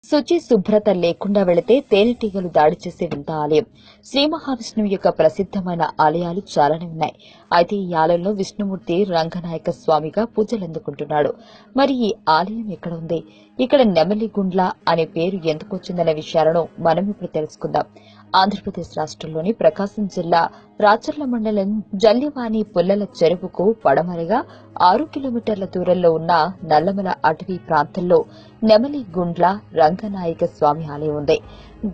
శుచి శుభ్రత లేకుండా వెళితే తేనెటీగలు దాడి చేసే వింత ఆలయం. శ్రీ మహావిష్ణువు యొక్క ప్రసిద్దమైన ఆలయాలు చాలానే ఉన్నాయి. అయితే ఈ ఆలయంలో విష్ణుమూర్తి రంగనాయక స్వామిగా పూజలందుకుంటున్నాడు. మరి ఈ ఆలయం ఎక్కడ ఉంది? ఇక్కడ నెమలిగుండ్ల అనే పేరు ఎందుకు వచ్చిందనే విషయాలను మనం ఇప్పుడు తెలుసుకుందాం. ఆంధ్రప్రదేశ్ రాష్ట్రంలోని ప్రకాశం జిల్లా రాచర్ల మండలం జల్లివాని పుల్లల చెరువుకు పడమరగా 6 కిలోమీటర్ల దూరంలో ఉన్న నల్లమల అటవీ ప్రాంతంలో నెమలిగుండ్ల రంగనాయక స్వామి ఆలయం ఉంది.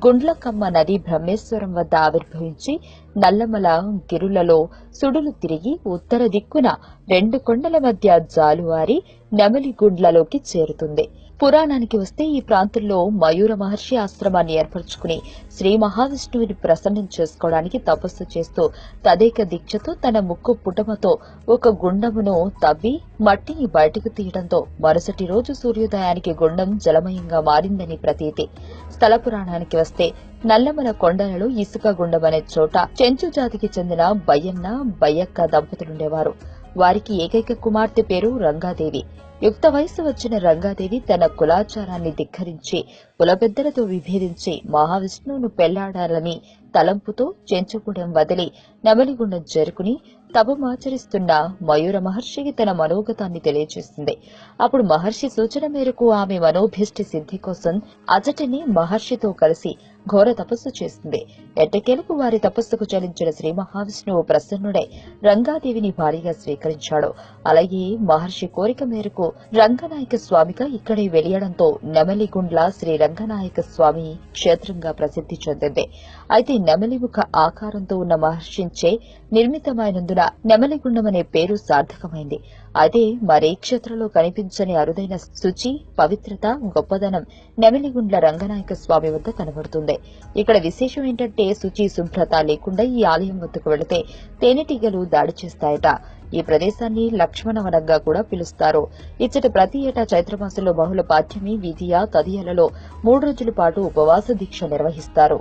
గుండ్లకమ్మ నది బ్రహ్మేశ్వరం వద్ద ఆవిర్భవించి నల్లమల గిరులలో సుడులు తిరిగి ఉత్తర దిక్కున 2 కొండల మధ్య జాలువారి నెమలిగుండ్లలోకి చేరుతుంది. పురాణానికి వస్తే ఈ ప్రాంతంలో మయూర మహర్షి ఆశ్రమాన్ని ఏర్పరచుకుని శ్రీ మహావిష్ణువుని ప్రసన్నం చేసుకోవడానికి తపస్సు చేస్తూ తదేక దీక్షతో తన ముక్కు పుటమతో ఒక గుండమును తవ్వి మట్టిని బయటకు తీయడంతో మరుసటి రోజు సూర్యోదయానికి గుండం జలమయంగా మారిందని ప్రతీతి. స్థల పురాణానికి వస్తే నల్లమల కొండలలో ఇసుక గుండం అనే చోట చెంచు జాతికి చెందిన బయ్యన్న బయ్యక్క దంపతులుండేవారు. వారికి ఏకైక కుమార్తె పేరు రంగాదేవి. యుక్త వయసు వచ్చిన రంగాదేవి తన కులాచారాన్ని ధిక్కరించి కులపెద్దలతో విభేదించి మహావిష్ణువును పెళ్లాడాలని తలంపుతో చెంచుగూడెం వదిలి నెమలిగుండం చేరుకుని తపమాచరిస్తున్న మయూర మహర్షికి తన మనోగతాన్ని తెలియజేసింది. అప్పుడు మహర్షి సూచన మేరకు ఆమె మనోభీష్టి సిద్ధి కోసం అజటిని మహర్షితో కలిసి ఘోర తపస్సు చేసింది. ఎట్టకేలకు వారి తపస్సుకు చలించిన శ్రీ మహావిష్ణువు ప్రసన్నుడై రంగాదేవిని భారీగా స్వీకరించాడు. అలాగే మహర్షి కోరిక మేరకు రంగనాయక స్వామిగా ఇక్కడే వెలియడంతో నెమలిగుండ్ల శ్రీ రంగనాయక స్వామి క్షేత్రంగా ప్రసిద్ధి చెందింది. అయితే నెమలిముఖ ఆకారంతో ఉన్న మహర్షించే నిర్మితమైనందున నెమలిగుండం అనే పేరు సార్థకమైంది. అయితే మరే క్షేత్రంలో కనిపించని అరుదైన శుచి, పవిత్రత, గొప్పదనం నెమలిగుండ్ల రంగనాయక స్వామి వద్ద కనబడుతుంది. ఇక్కడ విశేషం ఏంటంటే శుచి శుభ్రత లేకుండా ఈ ఆలయం వద్దకు వెళితే తేనెటీగలు దాడి చేస్తాయట. ఈ ప్రదేశాన్ని లక్ష్మణవనంగా కూడా పిలుస్తారు. ఇచ్చట ప్రతి ఏటా చైత్రమాసంలో బహుళ పాఠ్యమి, విధియ, తదియలలో 3 రోజుల పాటు ఉపవాస దీక్ష నిర్వహిస్తారు.